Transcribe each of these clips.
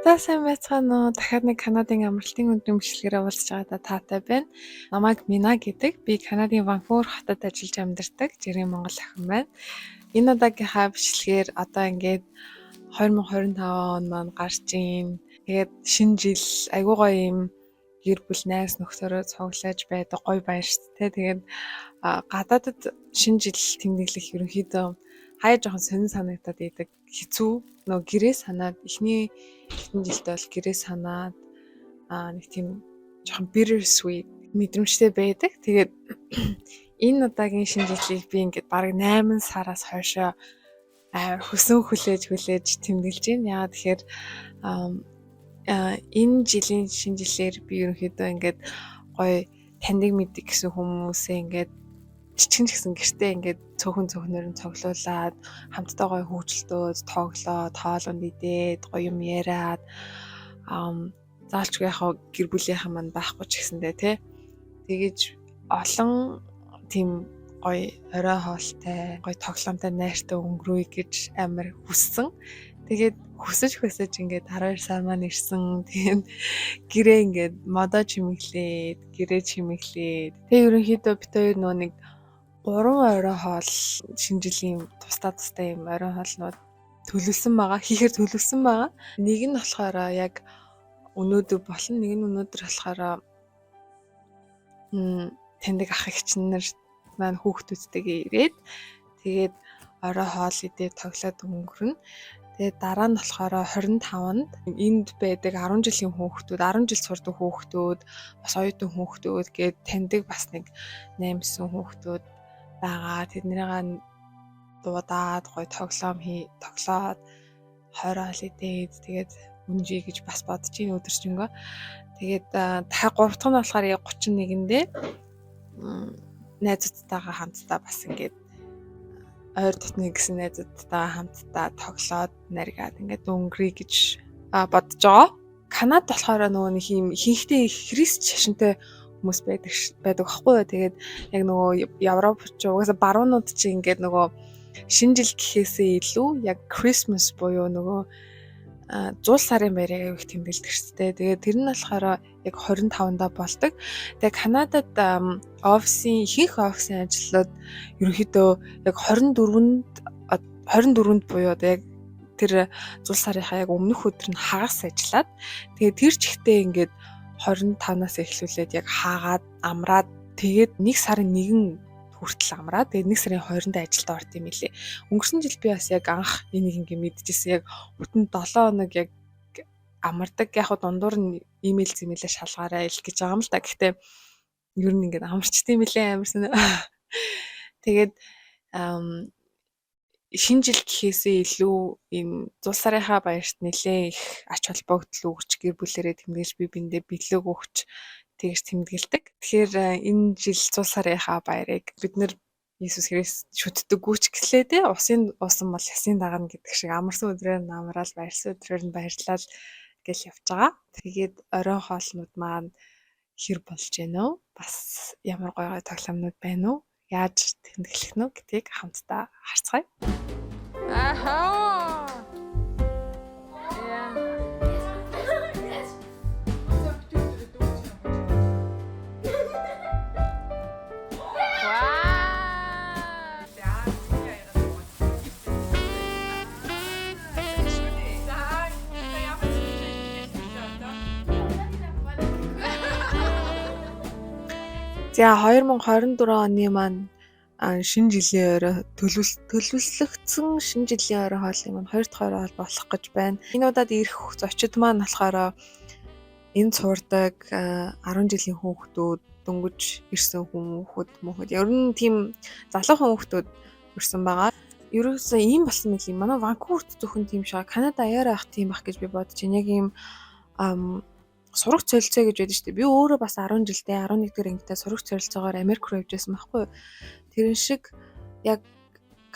За сайн байцгаана уу? Дахиад нэг Канадын амралтын өдрийн бичлэгээр уулзч байгаадаа таатай байна. Намайг Мина гэдэг. Би Канадын Ванкувер хотод ажиллаж амьдардаг жирийн монгол охин байна. Энэ удаагийнхаа бичлэгээр одоо ингээд 2025 он маань гарч ийн. Тэгээд шинэ жил айгүй гоё юм гэр бүл найз нөхдөөрөө цуглааж байдаг гоё баяр шүү дээ. Тэгээд гадаадад шинэ жил тэмдэглэх ерөнхийдөө хаяа жоохон сонир санагдаад идэг. Хэцүү нөгөө гэрээ санаад эхний жилдээ бол гэрээ санаад нэг тийм жоохон bitter sweet мэдрэмжтэй байдаг. Тэгээд энэ удаагийн шинэ жилийг би ингээд бараг 8 сараас хойшоо хүсэн хүлээж тэмдэглэж байна. Яагаад тэгэхээр энэ жилийн шинэ жилээр би ерөнхийдөө ингээд гоё таньдаг мэддэг гэсэн хүмүүсээ ингээд жижигэн гэсэн гэртээ ингээд цөөхнөр нь цуглуулад хамтдаа гоё хөвгөлтөөд тоглоод хоолунд идээд гоё юм яриад заалчгүй яхаа гэр бүлийнхэн маань байхгүй ч гэсэндээ тий. Тэгэж олон тийм гоё орой хоолтой гоё тоглоомтой найртай өнгөрөөе гэж амар хүссэн. Тэгээд хүсэж ингээд 12 сар маань ирсэн. Тэгээд гэрээ ингээд модоо чимэглээд гэрээ чимэглээд тэгээд ерөнхийдөө бит хоёр нөө нэг 3 орой хоол шинэ жилийн тусдаа юм орой хоолнууд төлөвлөсөн байгаа. Хийхээр төлөвлөсөн байгаа. Нэг нь болохоор яг өнөөдөр болон нэг нь өнөөдөр болохоор таньдаг ах эгчнэр маань хүүхдүүдтэйгээ ирээд тэгээд орой хоол идээд тоглоод өнгөрнө. Тэгээд дараа нь болохоор 25-нд энд байдаг 10 жилийн хүүхдүүд, 10 жил сурдаг хүүхдүүд, бас оюутан хүүхдүүд гээд таньдаг бас нэг 8-9 хүүхдүүд байгаа. Тэднийгээ дуудаад гоё тоглоод хороо идээд тэгээд үнжий гэж бас бодож ийн өдөржингөө. Тэгээд та 3 дахь нь болохоор 31-ндээ найзуудтайгаа хамтдаа бас ингээд ойр дотны гэсэн найзуудтайгаа хамтдаа тоглоод наргаад ингээд өнгөрье гэж бодож байгаа. Канад болохоор нөгөө нэг юм ихэнхдээ христ шашинтай хүмүүс байдаг байхгүй юу. Тэгээд яг нөгөө Европ ч угаасаа баруунууд чи ингээд нөгөө шинэ жил гэхээсээ илүү яг Christmas буюу нөгөө 100 сарын баярыг их тэмдэглэдэг шүү дээ. Тэгээд тэр нь болохоор яг 25-нда болдог. Тэгээд Канадад ихэнх офисын ажлууд ерөнхийдөө яг 24-нд буюу одоо яг тэр 100 сарынхаа яг өмнөх өдөр нь хагас ажиллаад тэгээд тэр чигтээ ингээд 25-наас эхлүүлээд яг хаагаад амраад тэгээд 1 сарын 1 хүртэл амраад тэгээд 1 сарын 20-нд ажилд орд юм билээ. Өнгөрсөн жил би бас яг анх энийг ингэ мэдчихсэн. Яг бүтэн 7 хоног яг амардаг. Яг дундуур нь имэйл зэмэлээ шалгаарай л гэж байгаа юм л да. Гэхдээ ер нь ингэ амарчдсан билээ амарсан. Тэгээд шинэ жил гэхээсээ илүү энэ 100 сарынхаа баярт нэлээ их ач холбогдол өгч гэр бүлэрээ тэмдэглэж би биндээ бэлэг өгч тэгж тэмдэглэдэг. Тэгэхээр энэ жил 100 сарынхаа баярыг бид нэр Иесус Христ шүтдэггүй ч гэлээ те усан бол ясын дагна гэдэг шиг амарсан өдрөөр нь амраал баярсан өдрөөр нь баярлал гэл явж байгаа. Тэгээд оройн хоолнууд маань хэр болж гэнэ үү? Бас ямар гоё тоглоомнууд байна уу? Яаж тэмдэглэх нь гэдгийг хамтдаа харцгаая. За 2024 оны маань шинэ жилийн орой төлөвлөгдсөн шинэ жилийн орой хоолны маань 2 дахь орой хоол болох гэж байна. Энэ удаад ирэх зочид маань болохоор энд сурдаг 10 жилийн хүүхдүүд, дөнгөж ирсэн хүүхэд ер нь тийм залуухан хүүхдүүд ирсэн байгаа. Ерөөсөө ийм болсон мэт юм. Манай Ванкуверт зөвхөн тийм шиг Канада аяараа ах тийм бах гэж би бодож байна. Яг ийм сурах цолилцоо гэж байдаг шүү дээ. Би өөрөө бас 10 жилдээ 11 дэх ангитай сурах цолилцоогоор Америк руу явж байсан байхгүй юу. Тэрэн шиг яг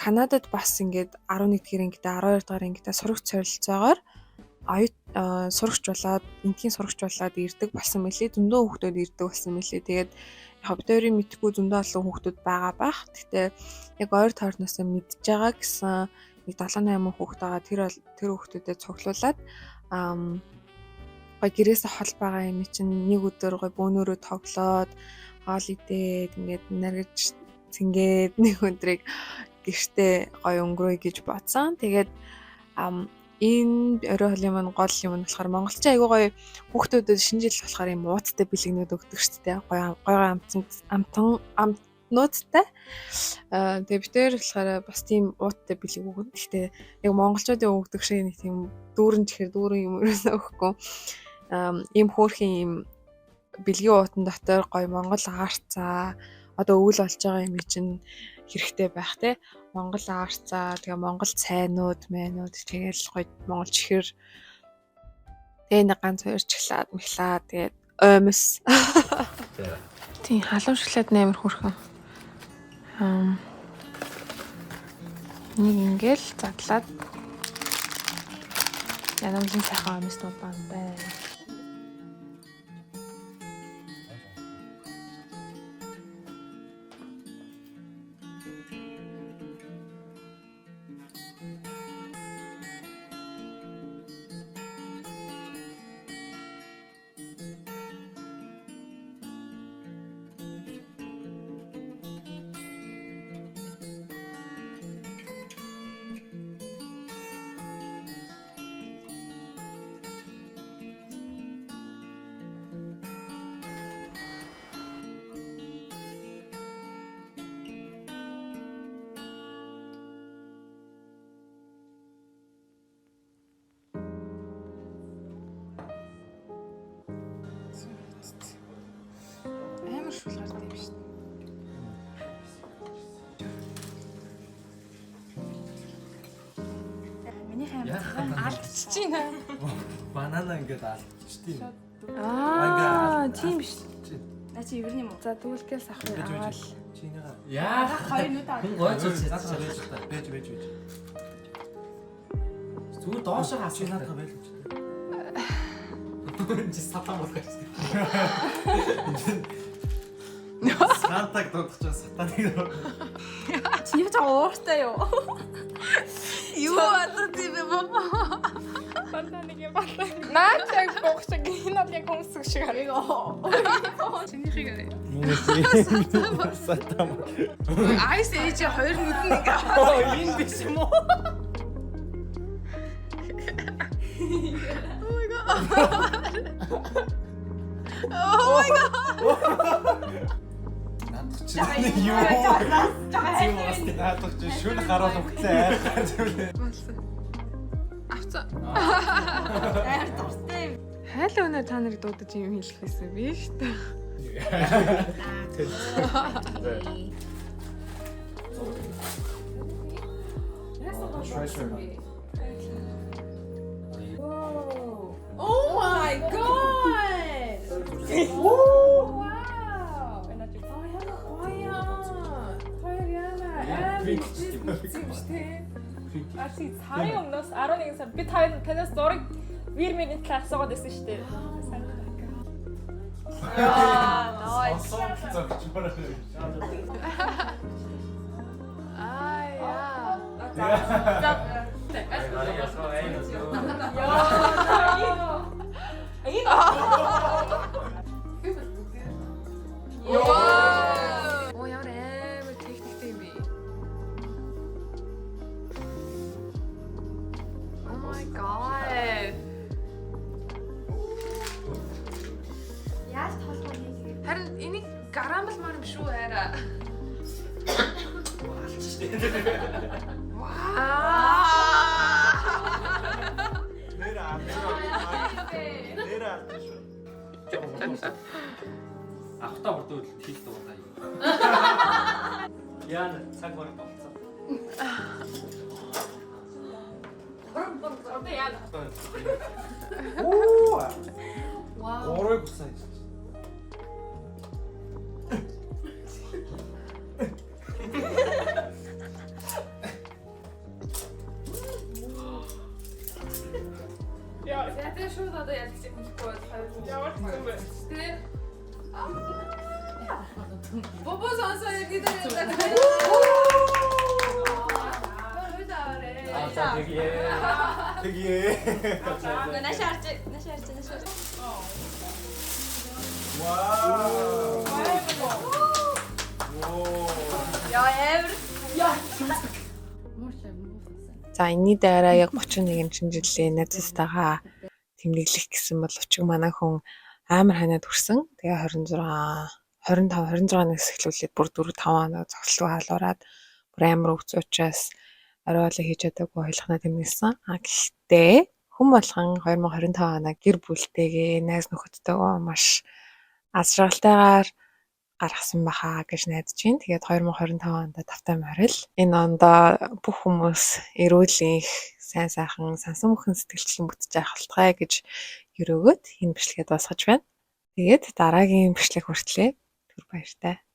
Канадад бас ингээд 11 дэх ангитай 12 дахь ангитай сурах цолилцоогоор сурагч болоод энтхийн сурагч болоод ирдэг болсон мэлээ. Зөндөө хүүхдүүд ирдэг болсон мэлээ. Тэгээд яг бид хоёрын мэдхгүй зөндөө олон хүүхдүүд байгаа бах. Гэхдээ яг ойр тойрноос мэдж байгаа гэсэн нэг 7-8 хүүхд байгаа. Тэр хүүхдүүдэд цуглуулад гой гэрээсээ хол байгаа юм чинь нэг өдөр гой бөөнөрөө тоглоод хоол идээд ингээд наргиж цингээд нэг өдрийг гэртээ гой өнгөрөөе гэж бодсон. Тэгээд энэ орой хоолын маань гол юм нь болохоор монголчин айгуу гоё хүүхдүүдэд шинэ жил болохоор юм ууттай бэлгэнүүд өгдөг шүү дээ. Гоё амтнуудтай. Тэгээ бид тээр болохоор бас тийм ууттай бэлэг өгнө. Гэхдээ яг монголчуудын өгдөг шиг нэг тийм дүүрэн юм ерөөсөө өгөхгүй. Ийм хөөрхөн ийм бэлгийн уутан дотор гоё монгол аарцаа одоо өвөл болж байгаа юм чинь хэрэгтэй байх те. Монгол аарцаа, тэгээ монгол цайнууд, мэйнүүд тэгээл гоё монгол чихэр тэгээ нэг ганц хоёр чихлаад мэхлаа тэгээд оймс. Тийм халуун шоколад нээр хөрхөн. Нэг ингээл задлаад янамлын сайхан оймснууд байна. Амар шулгартай юм шүү дээ. Миний хаймцхан алдчих чинь. Банана ингээд алдчих тийм. Тийм шүү. На чи ивэрний юм уу? За дүүлгээс аваад Чинийгаа. Яа, хоёр нүд аваад. Гойч байж. Зүгээр доошоо хаач надад байл гэж. Чи сатан болох гэж. Сантаг дуудчих сатаныг. Чи юу ч ууртай юу? юу атаа тийм баба. Бантаныг юм байна. Наач яг бохшиг энэ бол яг хүмүүсэг шиг хараа. Чиний хийг арай. Сатан. Айс ээж хоёр нүд нэг. Энэ биш юм уу? Oh my god. Надад чи юу? Чи бас надад чи шүн харуул өгцөө айхаар зүйлээ. Авцаа. Амар дуртай. Хайлаа өнөө та нарыг дуудаж юм хэлэх байсан би шүү дээ. Oh my god. Wow. Арчи сарын өмнөөс 11 сар би танаас зураг вирмийн талаар асуугаад байсан шүү дээ. Nice. Оо ямар амар техниктэй юм бэ? Oh my god. Яаж толгой хийгээд? Харин энийг гарамлмаар юм шүү арай. Ахта урдуул хийх дуудаа юу. Яа цаг баг болцоо. Одоо яа. Оо. Вау. Орой гусан. Яа. Ятаа шууд одоо ялж хэлэхгүй хоёр. Ямар ч юм бэ. Тэгээ. Бобо сонсоо гэдэг юм. Тэгээ. Нашаарч. Яа эвэр. За энэний дараа яг 31 шинэ жилийн найзтайгаа тэмдэглэх гэсэн бол учиг манай хүн амар ханаад хүрсэн. Тэгээ 26-наас эхлүүлээд бүр 4-5 хоног зогсолгүй халуураад бүр амар өвцөө учраас орой хоолой хийж чадаагүй ойлгохноо тэмдэглэсэн. Гэхдээ хүн болгон 2025 оноо гэр бүлтэйгээ найз нөхөдтэйгөө маш аз жаргалтайгаар гаргасан баха гэж найдаж байна. Тэгээд 2025 онд тавтай морил. Энэ ондоо бүх хүмүүс эрүүл их сайн сайхан сансан бүхэн сэтгэлчлэн бүтэж явах болтугай гэж өрөөгөөд энэ бичлэгээ дуусгаж байна. Тэгээд дараагийн бичлэг хүртлээ түр баяртай.